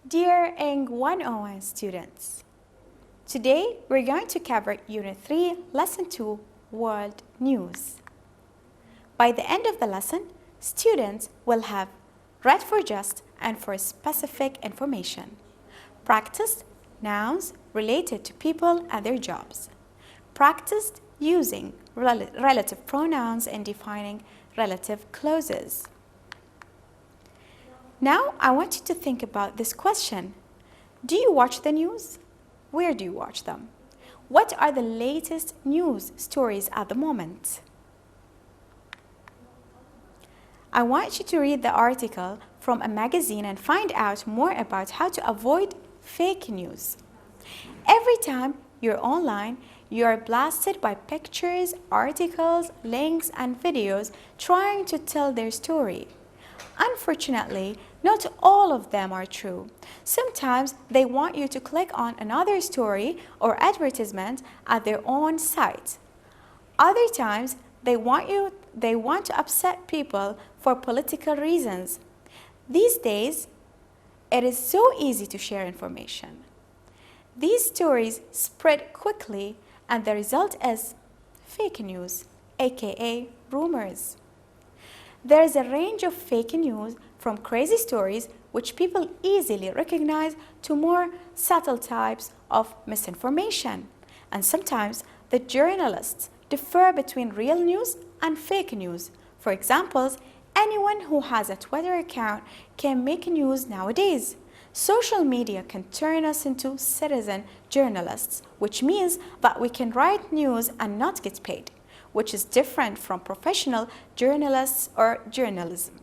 Dear Eng 101 students, today we're going to cover Unit 3, Lesson 2, World News. By the end of the lesson, students will have read for just and for specific information, practiced nouns related to people and their jobs, practiced using relative pronouns and defining relative clauses. Now, I want you to think about this question. Do you watch the news? Where do you watch them? What are the latest news stories at the moment? I want you to read the article from a magazine and find out more about how to avoid fake news. Every time you're online, you are blasted by pictures, articles, links, and videos trying to tell their story. Unfortunately, not all of them are true. Sometimes they want you to click on another story or advertisement at their own site. Other times, they want to upset people for political reasons. These days, it is so easy to share information. These stories spread quickly, and the result is fake news, aka rumors. There is a range of fake news, from crazy stories which people easily recognize to more subtle types of misinformation. And sometimes the journalists differ between real news and fake news. For example, anyone who has a Twitter account can make news nowadays. Social media can turn us into citizen journalists, which means that we can write news and not get paid, which is different from professional journalists or journalism.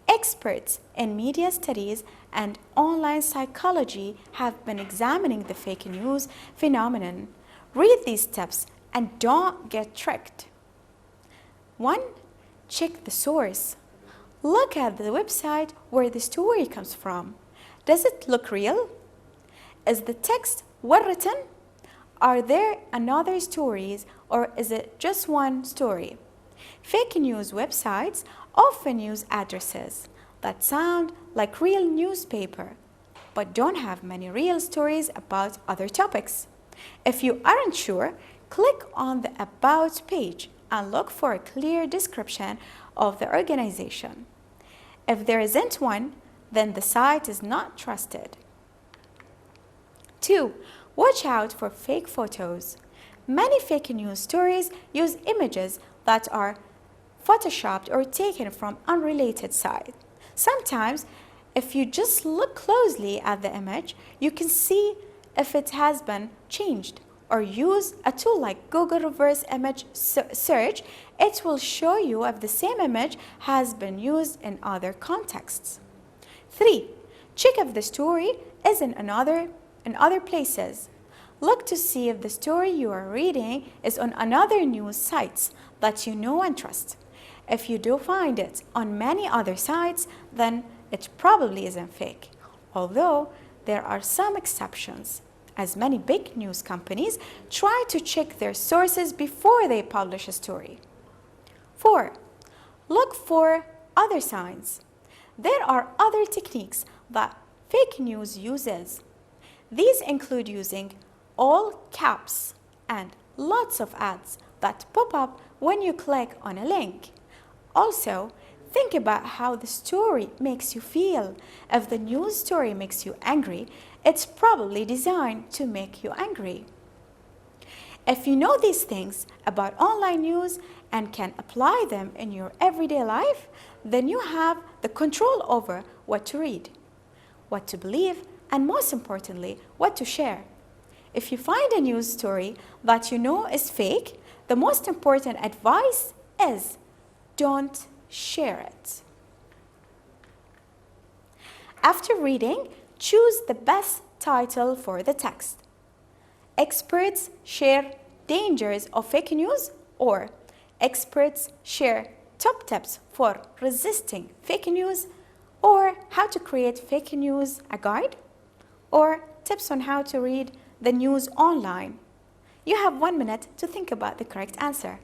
Experts in media studies and online psychology have been examining the fake news phenomenon. Read these tips and don't get tricked. 1. Check the source. Look at the website where the story comes from. Does it look real? Is the text well written? Are there another stories or is it just one story? Fake news websites often use addresses that sound like real newspaper, but don't have many real stories about other topics. If you aren't sure, click on the About page and look for a clear description of the organization. If there isn't one, then the site is not trusted. 2. Watch out for fake photos. Many fake news stories use images that are photoshopped or taken from unrelated sites. Sometimes, if you just look closely at the image, you can see if it has been changed. Or use a tool like Google Reverse Image Search. It will show you if the same image has been used in other contexts. 3. Check if the story is in other places. Look to see if the story you are reading is on another news sites that you know and trust. If you do find it on many other sites, then it probably isn't fake. Although there are some exceptions, as many big news companies try to check their sources before they publish a story. 4. Look for other signs. There are other techniques that fake news uses. These include using all caps and lots of ads that pop up when you click on a link. Also, think about how the story makes you feel. If the news story makes you angry, it's probably designed to make you angry. If you know these things about online news and can apply them in your everyday life, then you have the control over what to read, what to believe, and most importantly, what to share. If you find a news story that you know is fake, the most important advice is don't share it. After reading, choose the best title for the text. Experts share dangers of fake news, or experts share top tips for resisting fake news, or how to create fake news, a guide, or tips on how to read the news online. You have 1 minute to think about the correct answer.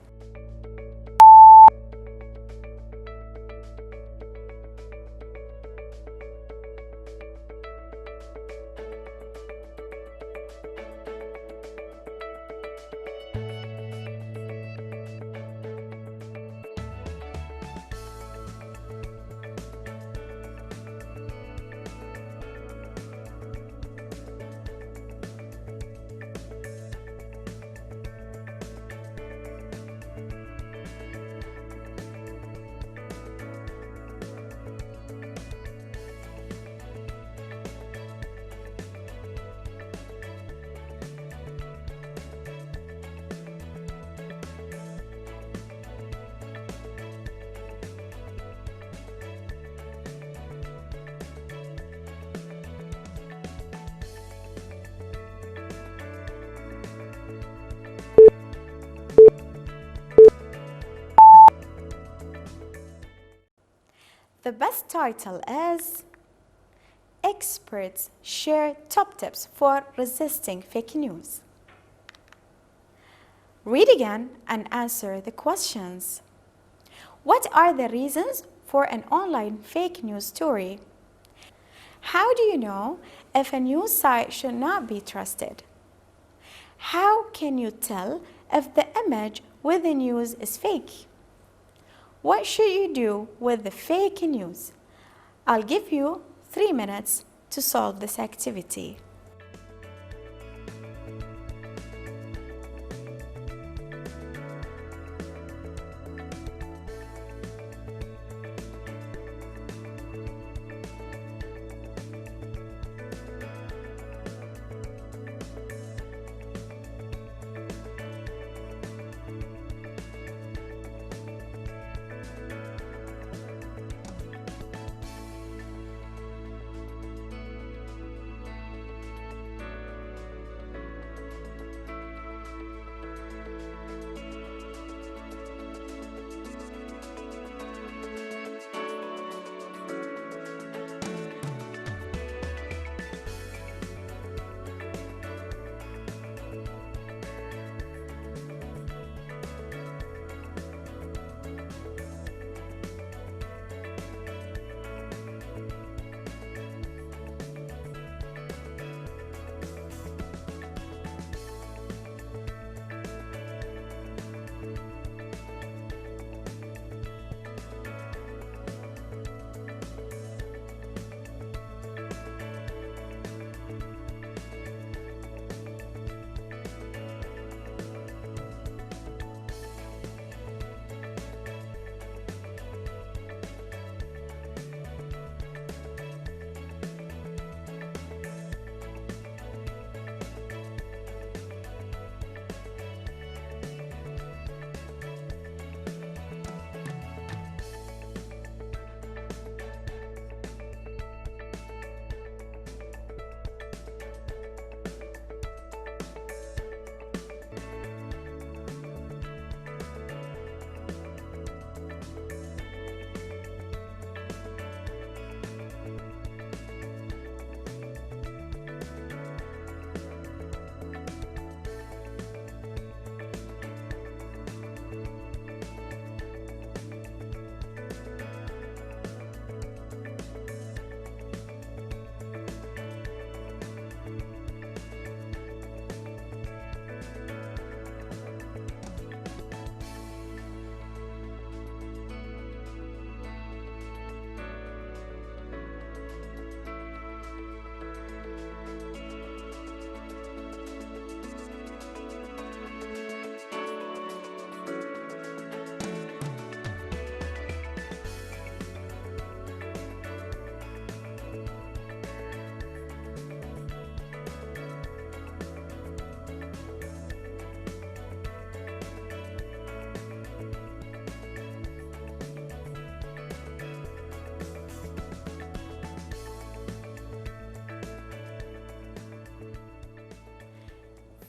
The best title is Experts Share Top Tips for Resisting Fake News. Read again and answer the questions. What are the reasons for an online fake news story? How do you know if a news site should not be trusted? How can you tell if the image with the news is fake? What should you do with the fake news? I'll give you 3 minutes to solve this activity.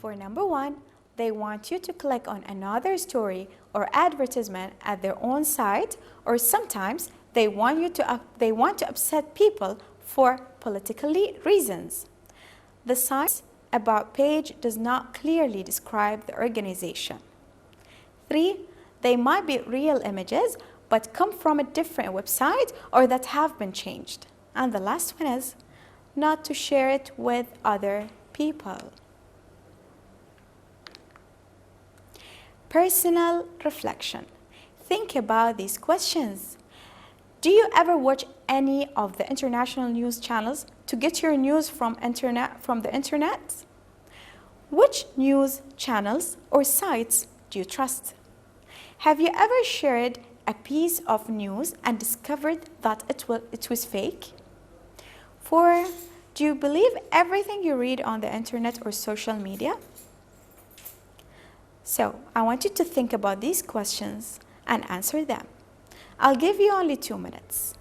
For number 1, they want you to click on another story or advertisement at their own site, or sometimes they want to upset people for political reasons. The site's About page does not clearly describe the organization. 3, they might be real images but come from a different website or that have been changed. And the last one is not to share it with other people. Personal reflection. Think about these questions. Do you ever watch any of the international news channels to get your news from the internet? Which news channels or sites do you trust? Have you ever shared a piece of news and discovered that it was fake? 4, do you believe everything you read on the internet or social media? So, I want you to think about these questions and answer them. I'll give you only 2 minutes.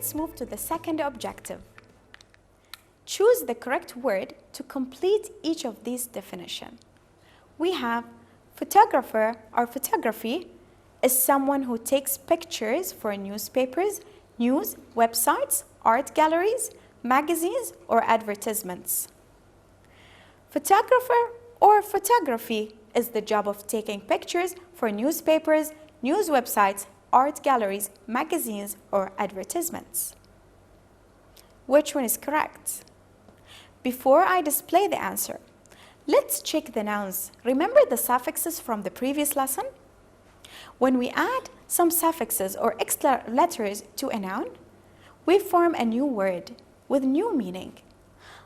let's move to the second objective. Choose the correct word to complete each of these definitions. We have photographer or photography is someone who takes pictures for newspapers, news, websites, art galleries, magazines, or advertisements. Photographer or photography is the job of taking pictures for newspapers, news websites, art galleries, magazines, or advertisements. Which one is correct? Before I display the answer, let's check the nouns. Remember the suffixes from the previous lesson? When we add some suffixes or extra letters to a noun, we form a new word with new meaning.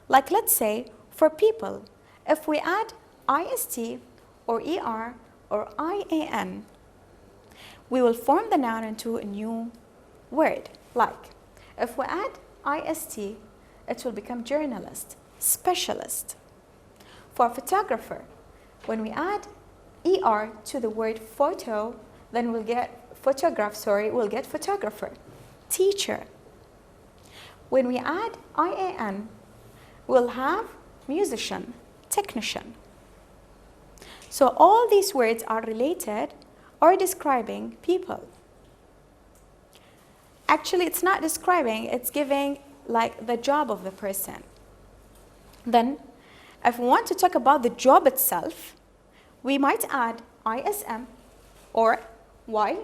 Like let's say, for people, if we add ist or er or ian, we will form the noun into a new word. Like, if we add ist, it will become journalist, specialist. For photographer, when we add er to the word photo, then we'll get we'll get photographer, teacher. When we add ian, we'll have musician, technician. So all these words are related or describing people. Actually, it's not describing, it's giving like the job of the person. Then, if we want to talk about the job itself, we might add ism or y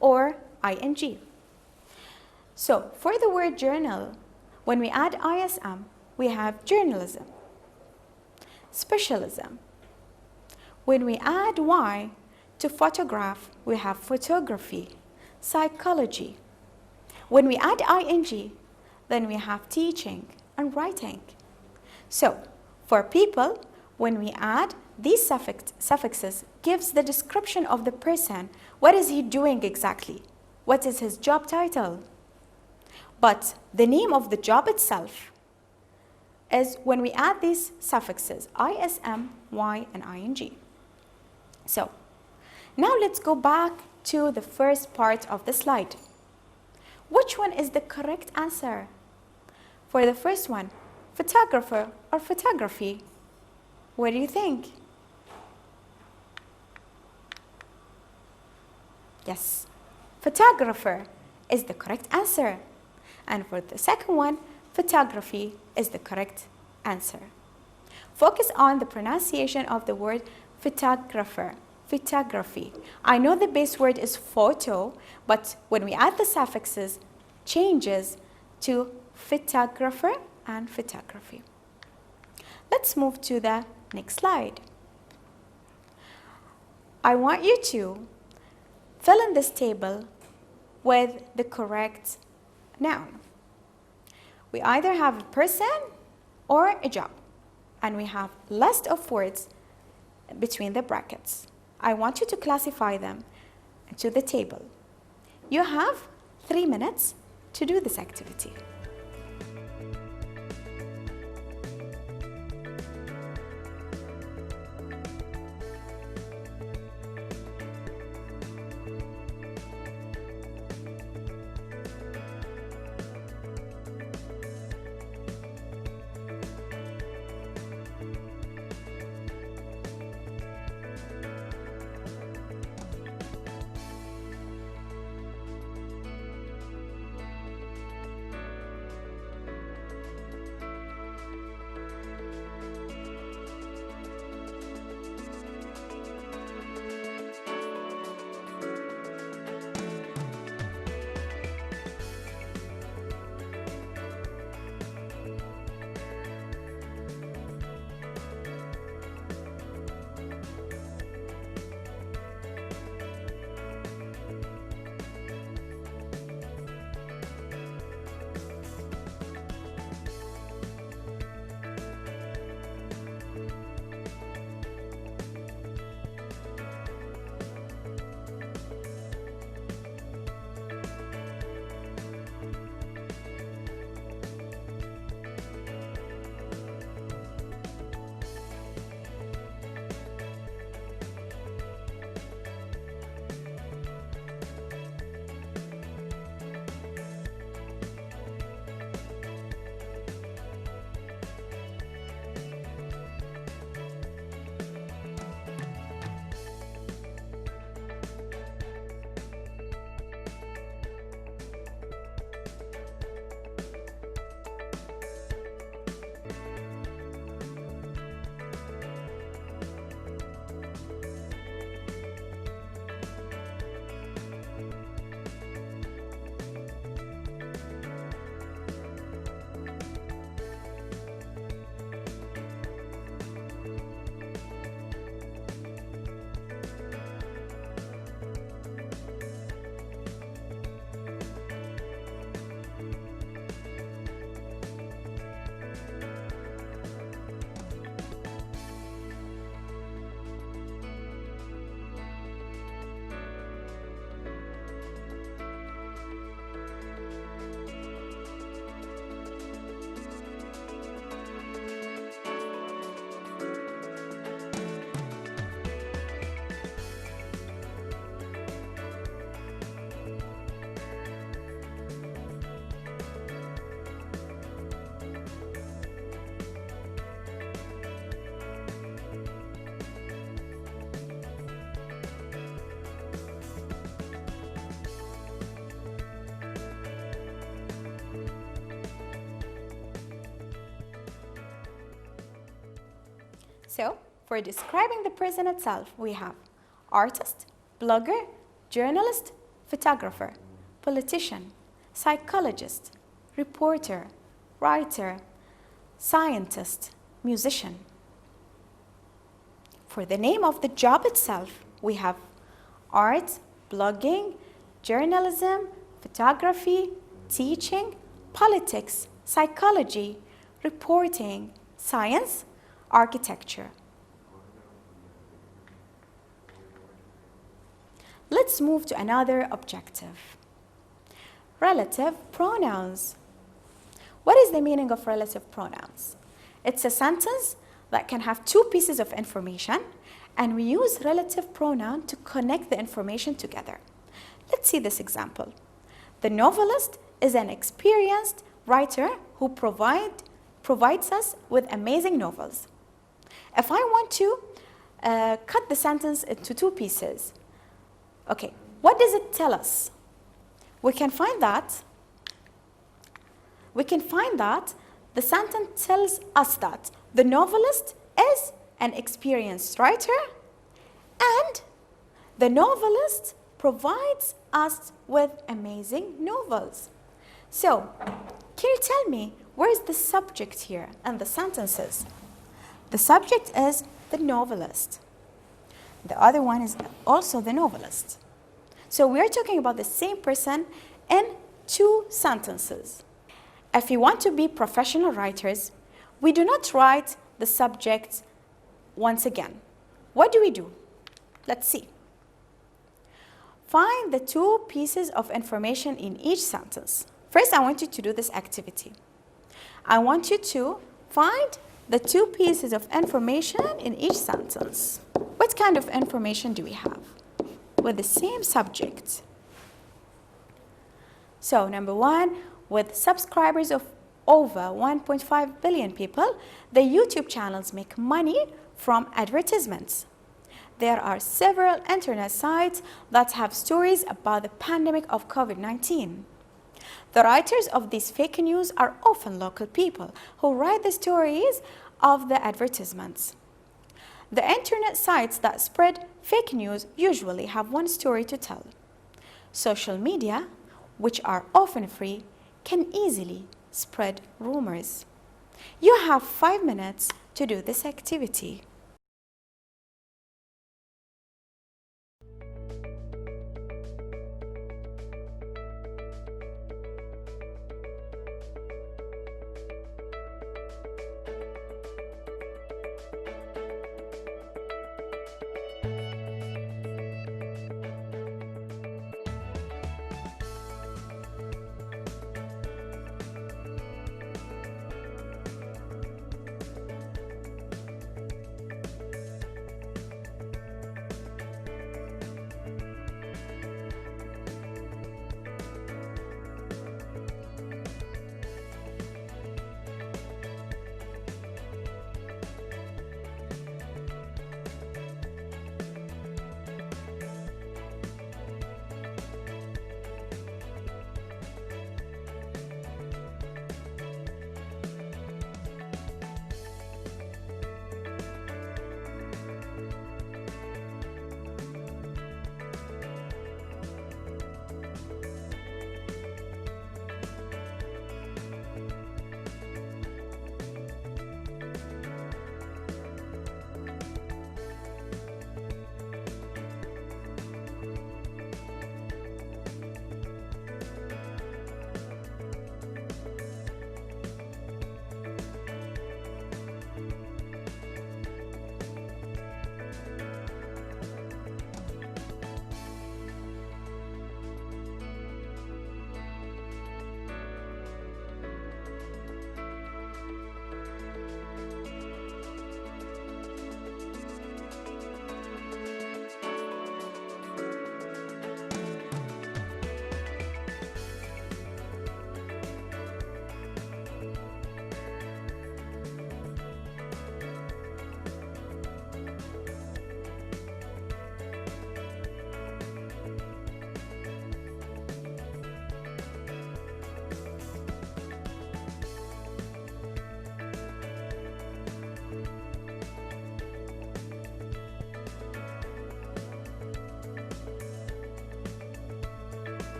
or ing. So, for the word journal, when we add ism, we have journalism, specialism. When we add y to photograph, we have photography, psychology. When we add ing, then we have teaching and writing. So, for people, when we add these suffixes, gives the description of the person. What is he doing exactly? What is his job title? But the name of the job itself is when we add these suffixes, ism, y, and ing. So, now let's go back to the first part of the slide. Which one is the correct answer? For the first one, photographer or photography? What do you think? Yes, photographer is the correct answer. And for the second one, photography is the correct answer. Focus on the pronunciation of the word photographer, photography. I know the base word is photo, but when we add the suffixes, changes to photographer and photography. Let's move to the next slide. I want you to fill in this table with the correct noun. We either have a person or a job, and we have a list of words between the brackets. I want you to classify them to the table. You have 3 minutes to do this activity. So, for describing the person itself, we have artist, blogger, journalist, photographer, politician, psychologist, reporter, writer, scientist, musician. For the name of the job itself, we have art, blogging, journalism, photography, teaching, politics, psychology, reporting, science, architecture. Let's move to another objective. Relative pronouns. What is the meaning of relative pronouns? It's a sentence that can have two pieces of information, and we use relative pronoun to connect the information together. Let's see this example. The novelist is an experienced writer who provides us with amazing novels. If I want to cut the sentence into two pieces, okay, what does it tell us? We can find that the sentence tells us that the novelist is an experienced writer and the novelist provides us with amazing novels. So, can you tell me where is the subject here and the sentences? The subject is the novelist. The other one is also the novelist. So we are talking about the same person in two sentences. If you want to be professional writers, we do not write the subject once again. What do? Let's see. Find the two pieces of information in each sentence. First, I want you to do this activity. I want you to find the two pieces of information in each sentence. What kind of information do we have with the same subject? So, number one, with subscribers of over 1.5 billion people, the YouTube channels make money from advertisements. There are several internet sites that have stories about the pandemic of COVID-19. The writers of these fake news are often local people who write the stories of the advertisements. The internet sites that spread fake news usually have one story to tell. Social media, which are often free, can easily spread rumors. You have 5 minutes to do this activity.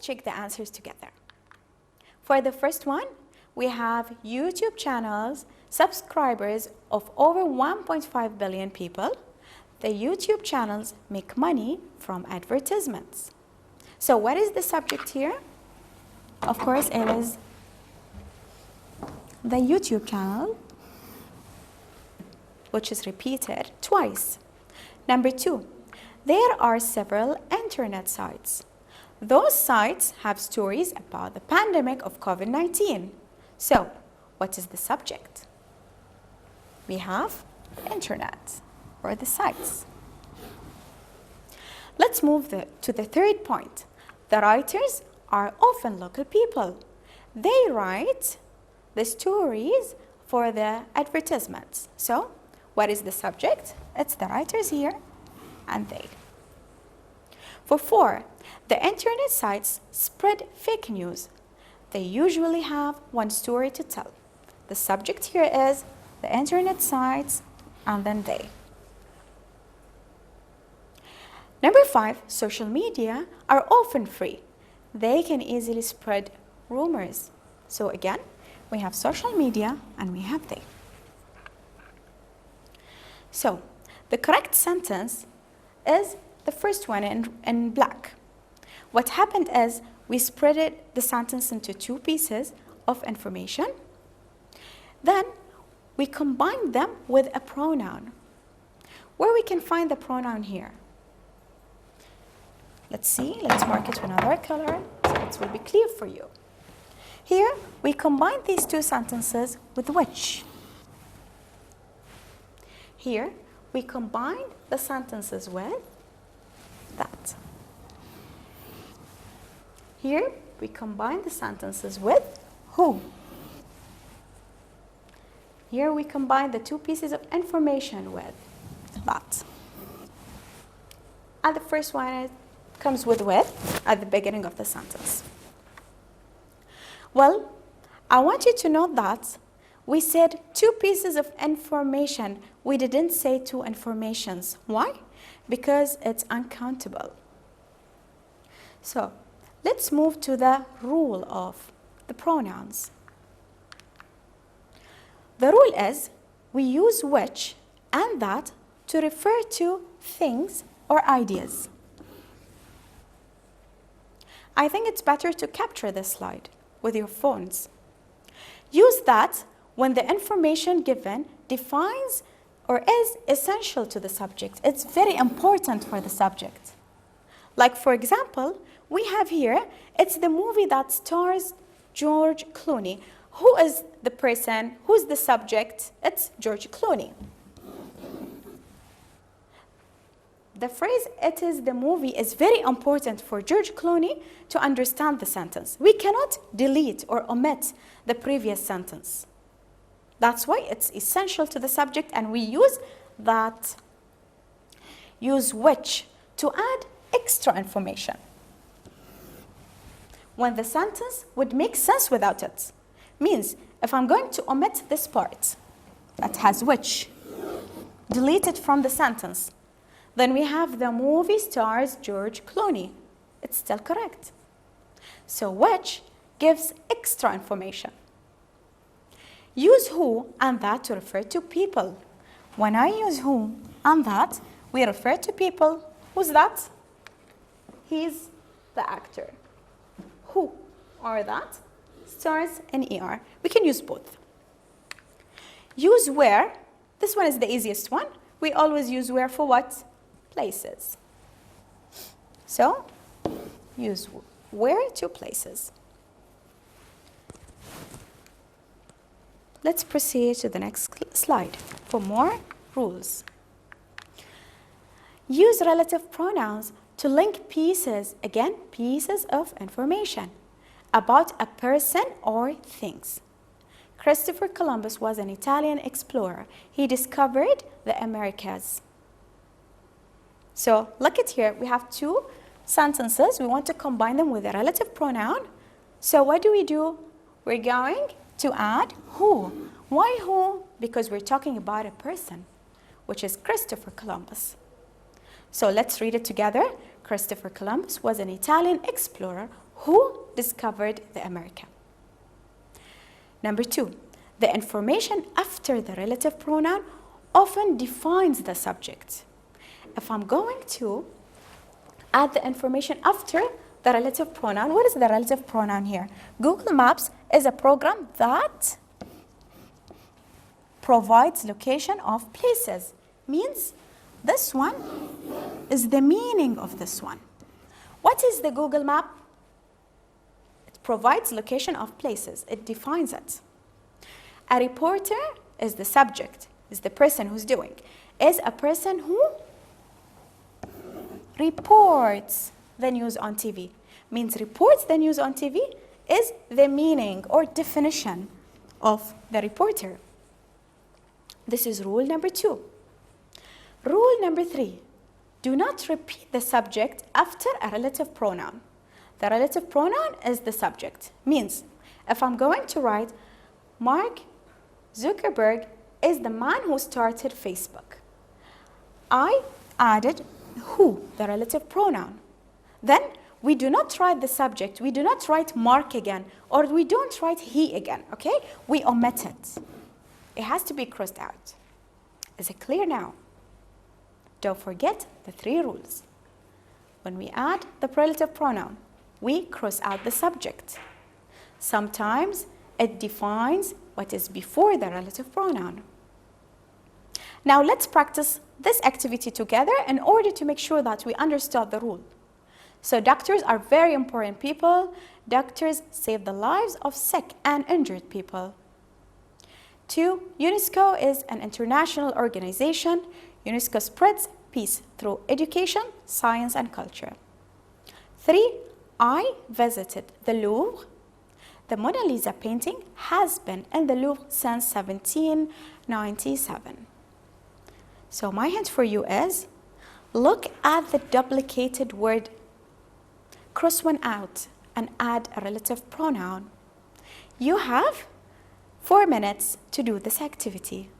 check the answers together. For the first one, we have YouTube channels, subscribers of over 1.5 billion people. The YouTube channels make money from advertisements. So what is the subject here? Of course, it is the YouTube channel, which is repeated twice. Number 2, there are several internet sites. Those sites have stories about the pandemic of COVID-19. So, what is the subject? We have internet, or the sites. Let's move to the third point. The writers are often local people. They write the stories for the advertisements. So, what is the subject? It's the writers here and they. For 4, the internet sites spread fake news. They usually have one story to tell. The subject here is the internet sites and then they. Number 5, social media are often free. They can easily spread rumors. So again, we have social media and we have they. So the correct sentence is the first one in black. What happened is we spread the sentence into 2 pieces of information. Then we combined them with a pronoun. Where we can find the pronoun here? Let's see, let's mark it with another color so it will be clear for you. Here we combine these 2 sentences with which. Here we combine the sentences with that. Here we combine the sentences with who. Here we combine the 2 pieces of information with that. And the first one comes with at the beginning of the sentence. Well, I want you to note that we said 2 pieces of information. We didn't say 2 informations. Why? Because it's uncountable. So let's move to the rule of the pronouns. The rule is we use which and that to refer to things or ideas. I think it's better to capture this slide with your phones. Use that when the information given defines or is essential to the subject. It's very important for the subject. Like for example, we have here, it's the movie that stars George Clooney. Who is the person? Who's the subject? It's George Clooney. The phrase, it is the movie, is very important for George Clooney to understand the sentence. We cannot delete or omit the previous sentence. That's why it's essential to the subject, and we use that, use which, to add extra information when the sentence would make sense without it. Means, if I'm going to omit this part that has which, delete it from the sentence, then we have the movie stars George Clooney. It's still correct. So which gives extra information. Use who and that to refer to people. When I use who and that, we refer to people. Who's that? He's the actor. Who or that stars in ER. We can use both. Use where. This one is the easiest one. We always use where for what? Places. So, use where to places. Let's proceed to the next slide for more rules. Use relative pronouns to link pieces, again, pieces of information about a person or things. Christopher Columbus was an Italian explorer. He discovered the Americas. So look at here, we have 2 sentences. We want to combine them with a relative pronoun. So what do? We're going to add who. Why who? Because we're talking about a person, which is Christopher Columbus. So let's read it together. Christopher Columbus was an Italian explorer Who discovered the America? Number 2, the information after the relative pronoun often defines the subject. If I'm going to add the information after the relative pronoun, what is the relative pronoun here? Google Maps is a program that provides location of places. Means this one is the meaning of this one. What is the Google Map? It provides location of places. It defines it. A reporter is the subject, is the person who's doing, is a person who reports the news on TV. Means reports the news on TV is the meaning or definition of the reporter. This is rule number 2. Rule number 3, do not repeat the subject after a relative pronoun. The relative pronoun is the subject. Means if I'm going to write Mark Zuckerberg is the man who started Facebook, I added who, the relative pronoun. Then we do not write the subject, we do not write Mark again, or we don't write he again, okay? We omit it. It has to be crossed out. Is it clear now? Don't forget the 3 rules. When we add the relative pronoun, we cross out the subject. Sometimes it defines what is before the relative pronoun. Now let's practice this activity together in order to make sure that we understood the rule. So doctors are very important people. Doctors save the lives of sick and injured people. 2, UNESCO is an international organization. UNESCO spreads peace through education, science, and culture. 3, I visited the Louvre. The Mona Lisa painting has been in the Louvre since 1797. So my hint for you is, look at the duplicated word, cross one out, and add a relative pronoun. You have 4 minutes to do this activity.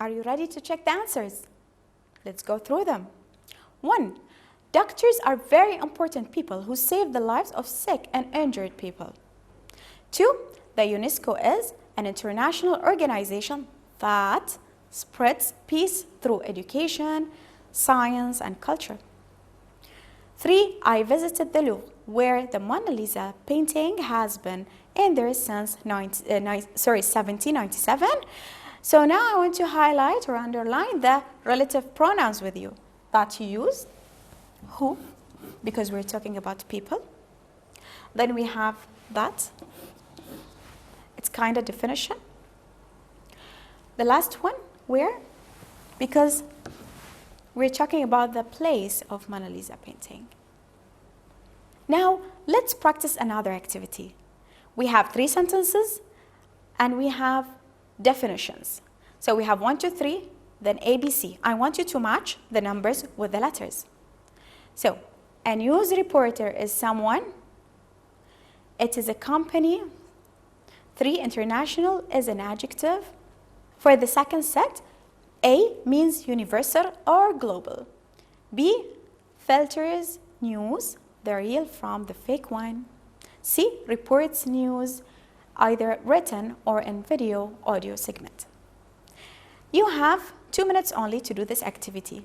Are you ready to check the answers? Let's go through them. 1. Doctors are very important people who save the lives of sick and injured people. 2. The UNESCO is an international organization that spreads peace through education, science, and culture. 3. I visited the Louvre, where the Mona Lisa painting has been in there since 1797. So now I want to highlight or underline the relative pronouns with you that you use. Who, because we're talking about people. Then we have that. It's kind of definition. The last one, where? Because we're talking about the place of Mona Lisa painting. Now, let's practice another activity. We have 3 sentences and we have definitions. So we have 1, 2, 3, then ABC. I want you to match the numbers with the letters. So, a news reporter is someone. It is a company. 3, international is an adjective. For the second set, A means universal or global. B filters news, the real from the fake one. C reports news, either written or in video, audio segment. You have 2 minutes only to do this activity.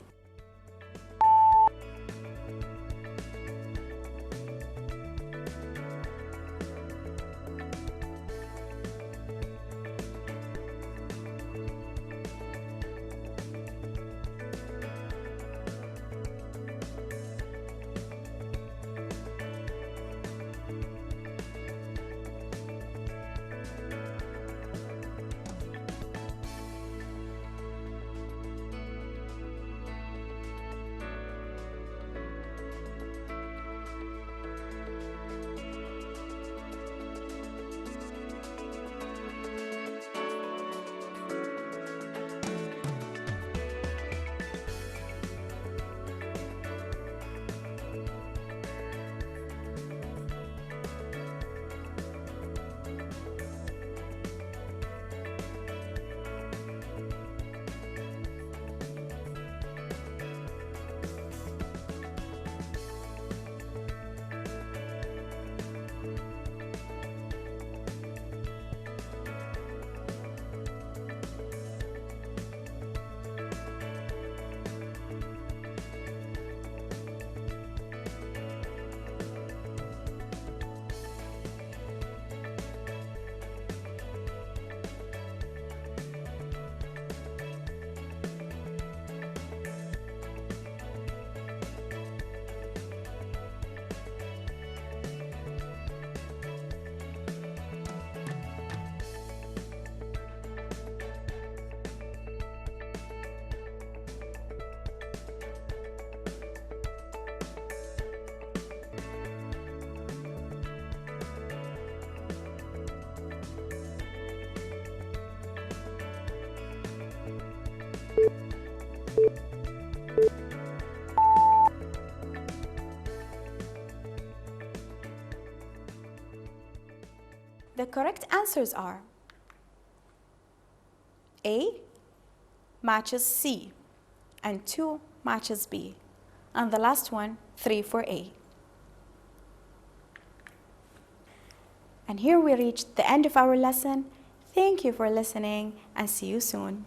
The correct answers are A matches C and 2 matches B, and the last one 3 for A. And here we reached the end of our lesson. Thank you for listening and see you soon.